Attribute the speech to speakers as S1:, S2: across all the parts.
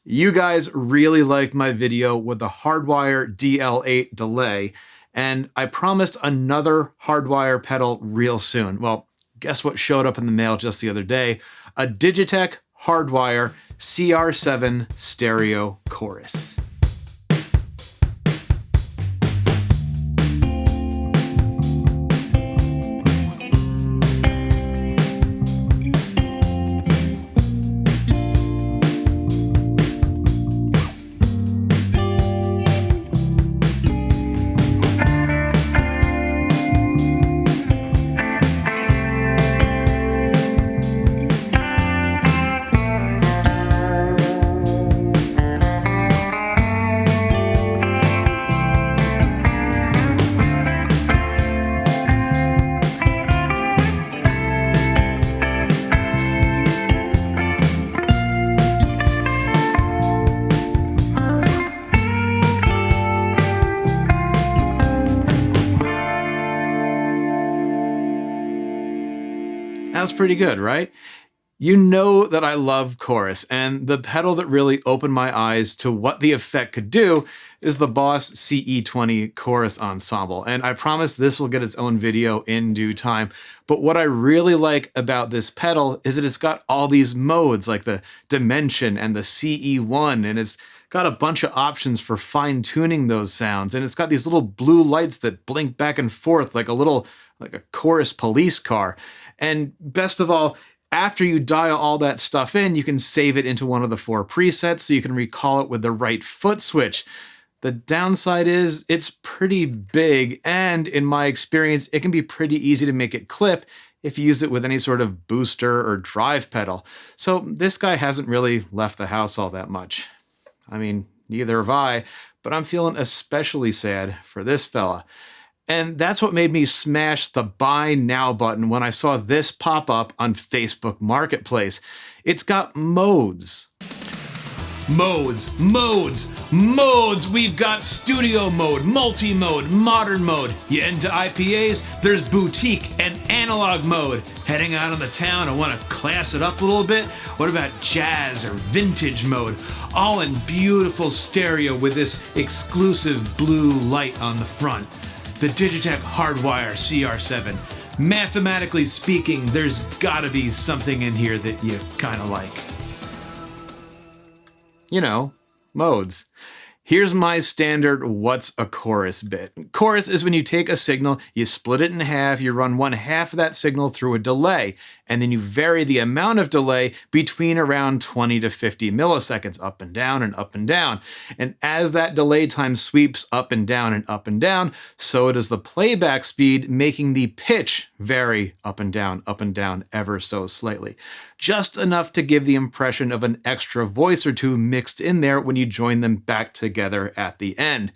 S1: You guys really liked my video with the Hardwire DL8 delay, and I promised another Hardwire pedal real soon. Well, guess what showed up in the mail just the other day? A Digitech Hardwire CR-7 stereo chorus. That's pretty good, right? You know that I love chorus, and the pedal that really opened my eyes to what the effect could do is the Boss CE20 Chorus Ensemble, and I promise this will get its own video in due time. But what I really like about this pedal is that it's got all these modes, like the Dimension and the CE1, and it's got a bunch of options for fine-tuning those sounds, and it's got these little blue lights that blink back and forth like a chorus police car. And best of all, after you dial all that stuff in, you can save it into one of the 4 presets so you can recall it with the right foot switch. The downside is it's pretty big, and in my experience, it can be pretty easy to make it clip if you use it with any sort of booster or drive pedal. So this guy hasn't really left the house all that much. I mean, neither have I, but I'm feeling especially sad for this fella. And that's what made me smash the buy now button when I saw this pop up on Facebook Marketplace. It's got modes. Modes, modes, modes. We've got studio mode, multi-mode, modern mode. You into IPAs? There's boutique and analog mode. Heading out on the town and want to class it up a little bit? What about jazz or vintage mode? All in beautiful stereo with this exclusive blue light on the front. The Digitech Hardwire CR-7. Mathematically speaking, there's gotta be something in here that you kinda like. You know, modes. Here's my standard what's a chorus bit. Chorus is when you take a signal, you split it in half, you run one half of that signal through a delay, and then you vary the amount of delay between around 20 to 50 milliseconds, up and down and up and down. And as that delay time sweeps up and down, so does the playback speed, making the pitch vary up and down ever so slightly. Just enough to give the impression of an extra voice or two mixed in there when you join them back together at the end.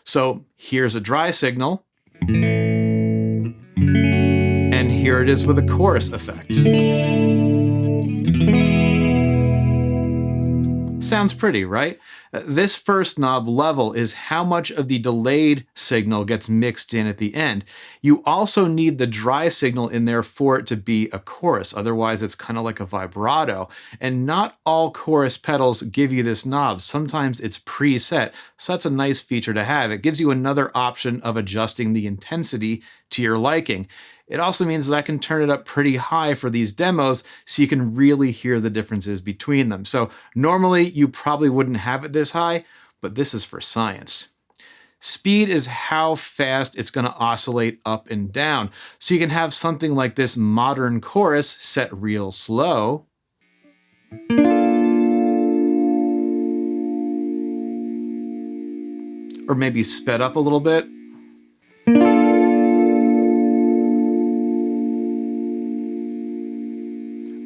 S1: So here's a dry signal, and here it is with a chorus effect. Sounds pretty, right? This first knob level is how much of the delayed signal gets mixed in at the end. You also need the dry signal in there for it to be a chorus. Otherwise, it's kind of like a vibrato. And not all chorus pedals give you this knob. Sometimes it's preset, so that's a nice feature to have. It gives you another option of adjusting the intensity to your liking. It also means that I can turn it up pretty high for these demos so you can really hear the differences between them. So normally you probably wouldn't have it this high, but this is for science. Speed is how fast it's going to oscillate up and down. So you can have something like this modern chorus set real slow. Or maybe sped up a little bit.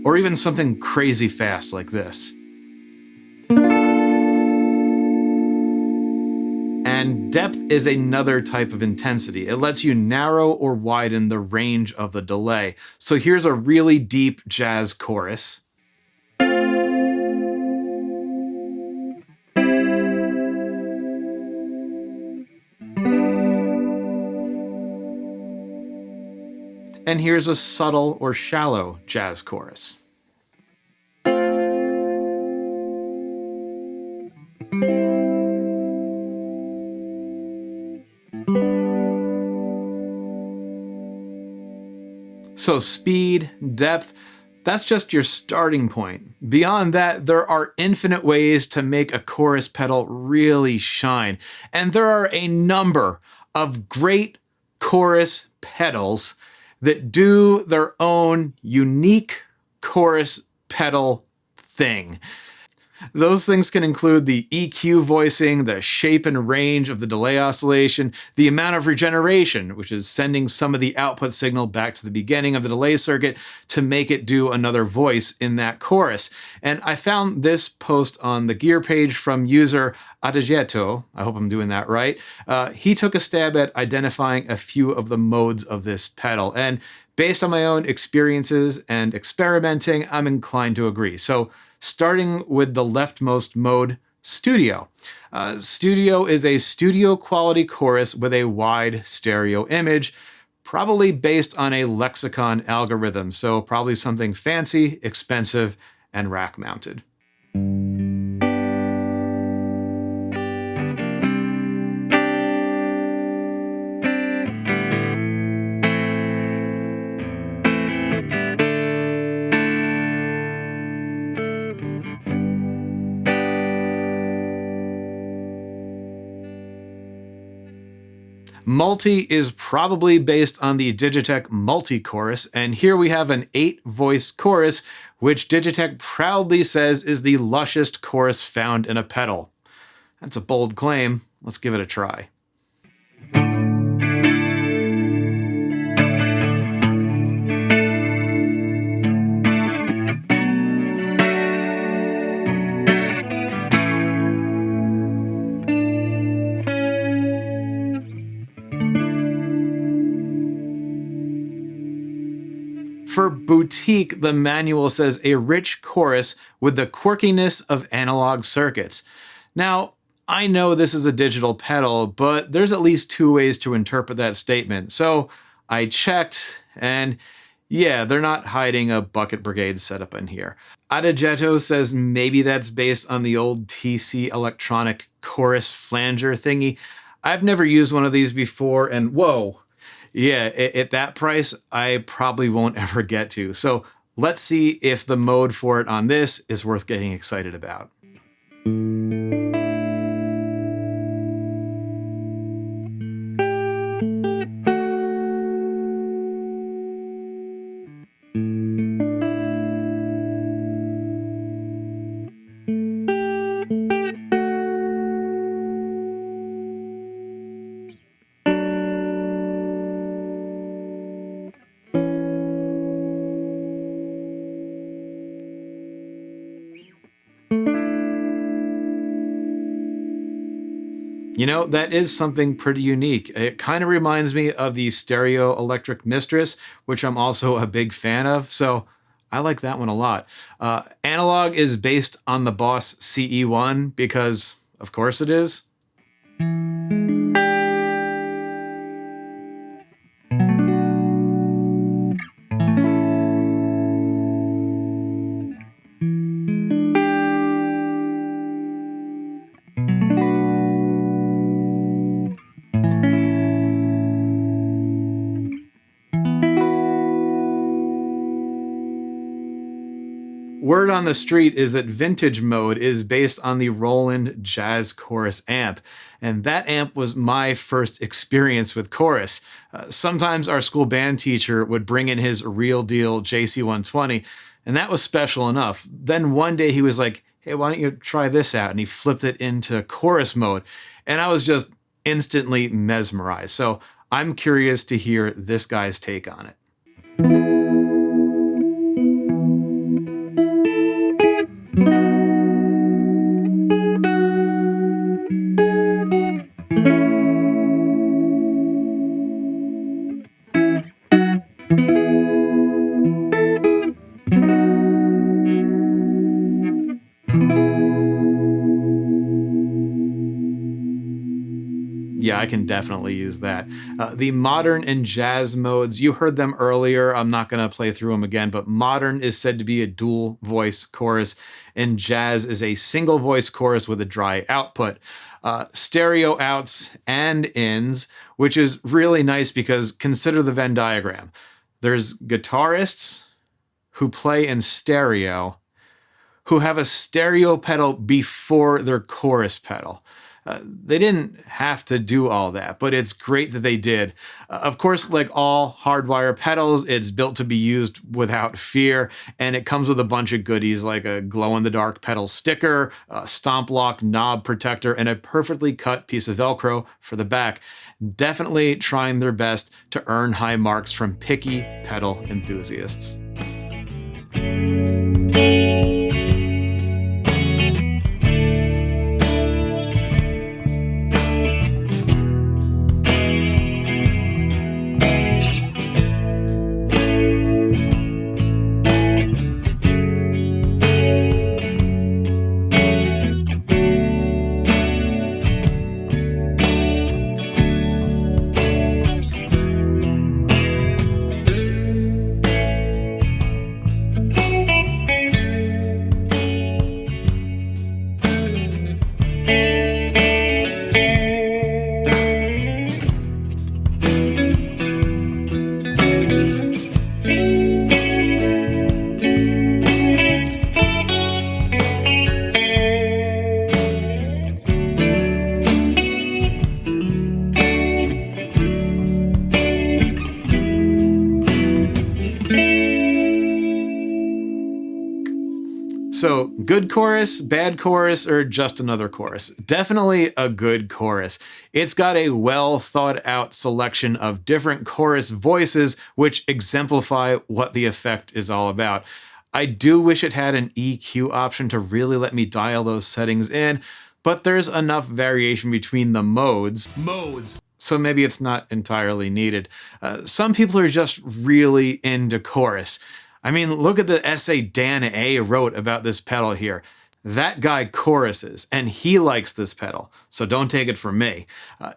S1: Or even something crazy fast like this. And depth is another type of intensity. It lets you narrow or widen the range of the delay. So here's a really deep jazz chorus. And here's a subtle or shallow jazz chorus. So speed, depth, that's just your starting point. Beyond that, there are infinite ways to make a chorus pedal really shine. And there are a number of great chorus pedals that do their own unique chorus pedal thing. Those things can include the EQ voicing, the shape and range of the delay oscillation, the amount of regeneration, which is sending some of the output signal back to the beginning of the delay circuit to make it do another voice in that chorus. And I found this post on the gear page from user Adagetto. I hope I'm doing that right. He took a stab at identifying a few of the modes of this pedal. And based on my own experiences and experimenting, I'm inclined to agree. So starting with the leftmost mode, Studio. Studio is a studio quality chorus with a wide stereo image, probably based on a lexicon algorithm, so probably something fancy, expensive, and rack mounted. Multi is probably based on the Digitech multi-chorus, and here we have an 8-voice chorus, which Digitech proudly says is the lushest chorus found in a pedal. That's a bold claim. Let's give it a try. For boutique, the manual says a rich chorus with the quirkiness of analog circuits. Now, I know this is a digital pedal, but there's at least 2 ways to interpret that statement. So I checked, and yeah, they're not hiding a Bucket Brigade setup in here. Adagetto says maybe that's based on the old TC electronic chorus flanger thingy. I've never used one of these before, and whoa. Yeah, at that price, I probably won't ever get to. So let's see if the mode for it on this is worth getting excited about. You know, that is something pretty unique. It kind of reminds me of the Stereo Electric Mistress, which I'm also a big fan of. So I like that one a lot. Analog is based on the Boss CE1 because, of course, it is. Word on the street is that vintage mode is based on the Roland Jazz Chorus amp, and that amp was my first experience with chorus. Sometimes our school band teacher would bring in his real deal JC120, and that was special enough. Then one day he was like, hey, why don't you try this out? And he flipped it into chorus mode, and I was just instantly mesmerized. So I'm curious to hear this guy's take on it. Yeah, I can definitely use that. The modern and jazz modes, you heard them earlier. I'm not going to play through them again, but modern is said to be a dual voice chorus, and jazz is a single voice chorus with a dry output. Stereo outs and ins, which is really nice because consider the Venn diagram. There's guitarists who play in stereo who have a stereo pedal before their chorus pedal. They didn't have to do all that, but it's great that they did. Of course, like all Hardwire pedals, it's built to be used without fear, and it comes with a bunch of goodies like a glow-in-the-dark pedal sticker, a stomp lock knob protector, and a perfectly cut piece of Velcro for the back. Definitely trying their best to earn high marks from picky pedal enthusiasts. So, good chorus, bad chorus, or just another chorus? Definitely a good chorus. It's got a well thought out selection of different chorus voices which exemplify what the effect is all about. I do wish it had an EQ option to really let me dial those settings in, but there's enough variation between the modes. So maybe it's not entirely needed. Some people are just really into chorus. I mean, look at the essay Dan A. wrote about this pedal here. That guy choruses, and he likes this pedal, so don't take it from me.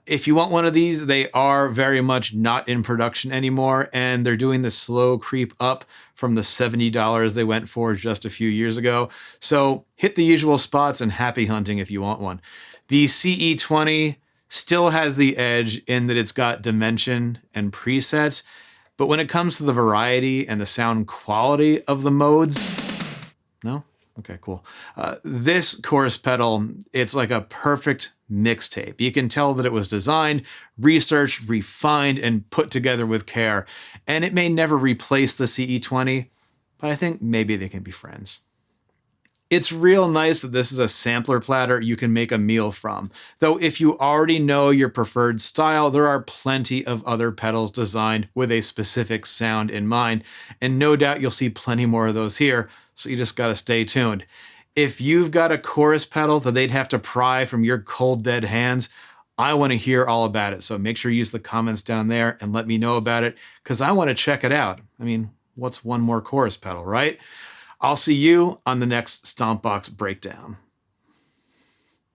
S1: If you want one of these, they are very much not in production anymore, and they're doing the slow creep up from the $70 they went for just a few years ago. So hit the usual spots and happy hunting if you want one. The CE20 still has the edge in that it's got dimension and presets, but when it comes to the variety and the sound quality of the modes, no? Okay, cool. This chorus pedal, it's like a perfect mixtape. You can tell that it was designed, researched, refined, and put together with care. And it may never replace the CE20, but I think maybe they can be friends. It's real nice that this is a sampler platter you can make a meal from. Though if you already know your preferred style, there are plenty of other pedals designed with a specific sound in mind, and no doubt you'll see plenty more of those here, so you just gotta stay tuned. If you've got a chorus pedal that they'd have to pry from your cold dead hands, I want to hear all about it, so make sure you use the comments down there and let me know about it, because I want to check it out. I mean, what's one more chorus pedal, right? I'll see you on the next Stompbox Breakdown.